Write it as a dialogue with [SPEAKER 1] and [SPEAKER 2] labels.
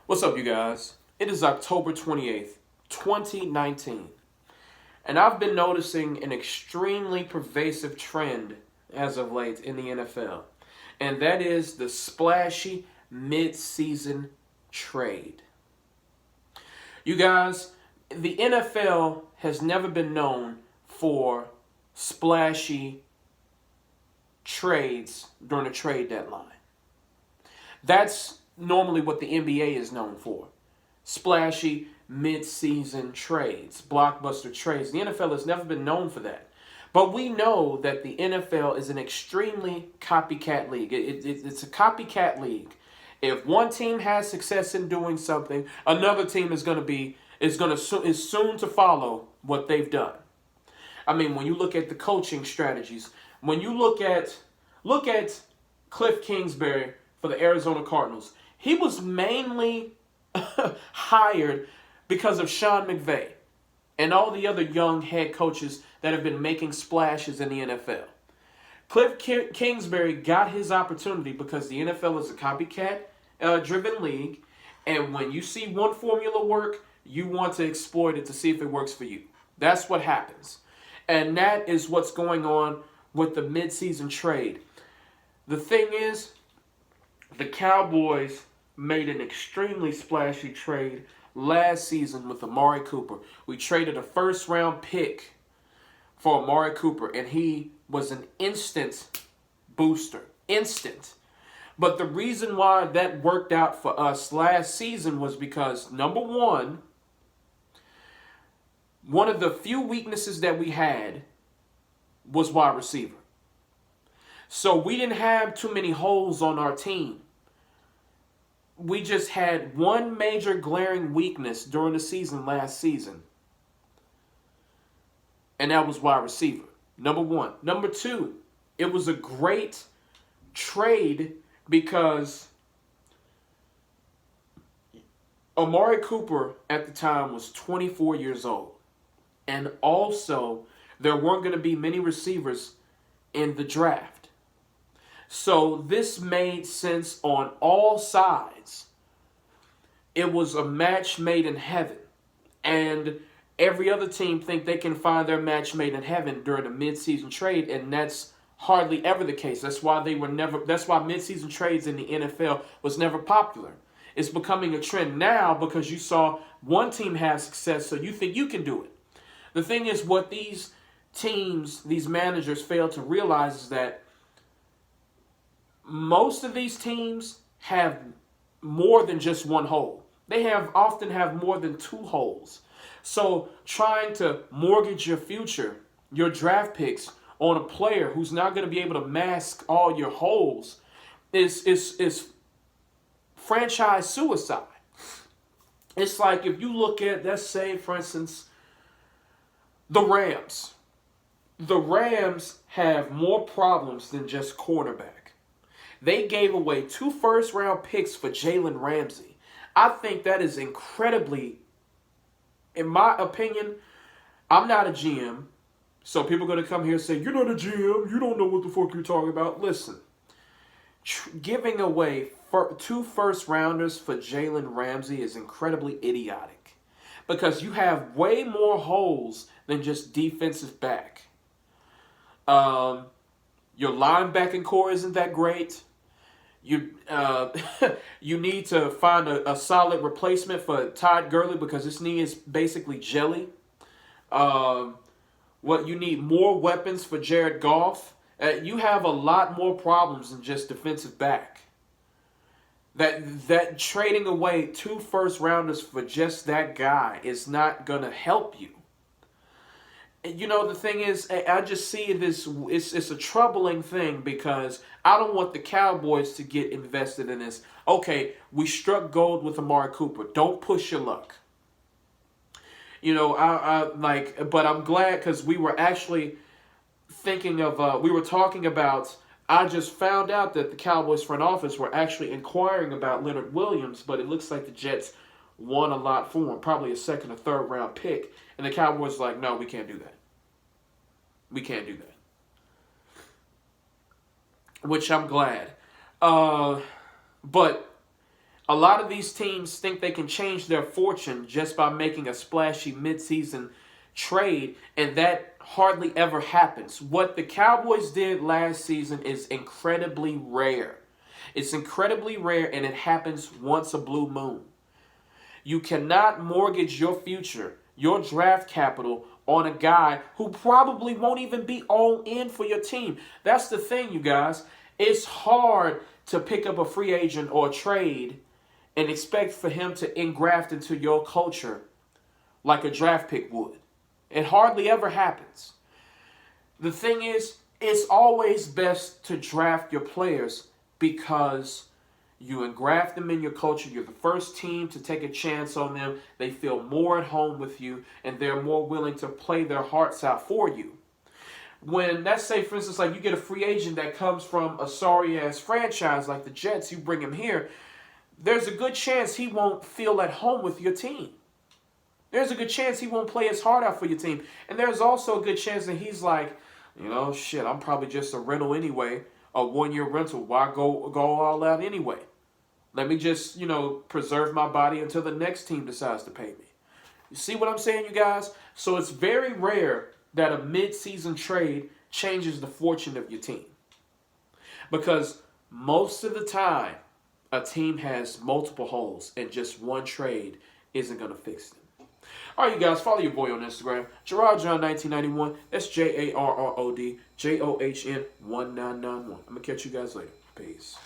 [SPEAKER 1] What's up, you guys? It is October 28th, 2019, and I've been noticing an extremely pervasive trend as of late in the NFL, and that is the splashy mid-season trade. You guys, the NFL has never been known for splashy trades during a trade deadline. That's normally what the NBA is known for. Splashy mid-season trades, blockbuster trades. The NFL has never been known for that. But we know that the NFL is an extremely copycat league. It's a copycat league. If one team has success in doing something, another team is soon to follow what they've done. I mean, when you look at the coaching strategies, when you look at Cliff Kingsbury for the Arizona Cardinals, he was mainly hired because of Sean McVay and all the other young head coaches that have been making splashes in the NFL. Cliff Kingsbury got his opportunity because the NFL is a copycat-driven league, and when you see one formula work, you want to exploit it to see if it works for you. That's what happens. And that is what's going on with the midseason trade. The thing is, the Cowboys made an extremely splashy trade last season with Amari Cooper. We traded a first-round pick for Amari Cooper, and he was an instant booster. Instant. But the reason why that worked out for us last season was because, number one of the few weaknesses that we had was wide receiver. So we didn't have too many holes on our team. We just had one major glaring weakness during the season last season. And that was wide receiver. Number one. Number two, it was a great trade because Amari Cooper at the time was 24 years old. And also, there weren't going to be many receivers in the draft. So this made sense on all sides. It was a match made in heaven. And every other team think they can find their match made in heaven during a mid-season trade, and that's hardly ever the case. That's why mid-season trades in the NFL was never popular. It's becoming a trend now because you saw one team have success, so you think you can do it. The thing is, what these teams, these managers fail to realize is that most of these teams have more than just one hole. They often have more than two holes. So trying to mortgage your future, your draft picks, on a player who's not going to be able to mask all your holes is franchise suicide. It's like if you look at, let's say, for instance, the Rams. The Rams have more problems than just cornerback. They gave away 2 first-round picks for Jalen Ramsey. I think that is incredibly, in my opinion, I'm not a GM, so people are going to come here and say, you're not a GM, you don't know what the fuck you're talking about. Listen, giving away 2 first-rounders for Jalen Ramsey is incredibly idiotic because you have way more holes than just defensive back. Your linebacking core isn't that great. You you need to find a solid replacement for Todd Gurley because his knee is basically jelly. You need more weapons for Jared Goff. You have a lot more problems than just defensive back. That trading away 2 first rounders for just that guy is not gonna help you. You know, the thing is, I just see it as it's a troubling thing because I don't want the Cowboys to get invested in this. Okay, we struck gold with Amari Cooper. Don't push your luck. You know, but I'm glad because we were actually we were talking about, I just found out that the Cowboys front office were actually inquiring about Leonard Williams, but it looks like the Jets won a lot for him, probably a 2nd or 3rd round pick. And the Cowboys were like, no, we can't do that. We can't do that. Which I'm glad. But A lot of these teams think they can change their fortune just by making a splashy midseason trade, and that hardly ever happens. What the Cowboys did last season is incredibly rare. It's incredibly rare, and it happens once a blue moon. You cannot mortgage your future, your draft capital, on a guy who probably won't even be all in for your team. That's the thing, you guys. It's hard to pick up a free agent or a trade and expect for him to engraft into your culture like a draft pick would. It hardly ever happens. The thing is, it's always best to draft your players because you engraft them in your culture. You're the first team to take a chance on them. They feel more at home with you, and they're more willing to play their hearts out for you. When, let's say, for instance, like you get a free agent that comes from a sorry-ass franchise like the Jets, you bring him here, there's a good chance he won't feel at home with your team. There's a good chance he won't play his heart out for your team. And there's also a good chance that he's like, shit, I'm probably just a rental anyway, a one-year rental. Why go all out anyway? Let me just, preserve my body until the next team decides to pay me. You see what I'm saying, you guys? So it's very rare that a mid-season trade changes the fortune of your team. Because most of the time, a team has multiple holes, and just one trade isn't going to fix them. All right, you guys, follow your boy on Instagram, GerardJohn1991. That's JarrodJohn1991. I'm going to catch you guys later. Peace.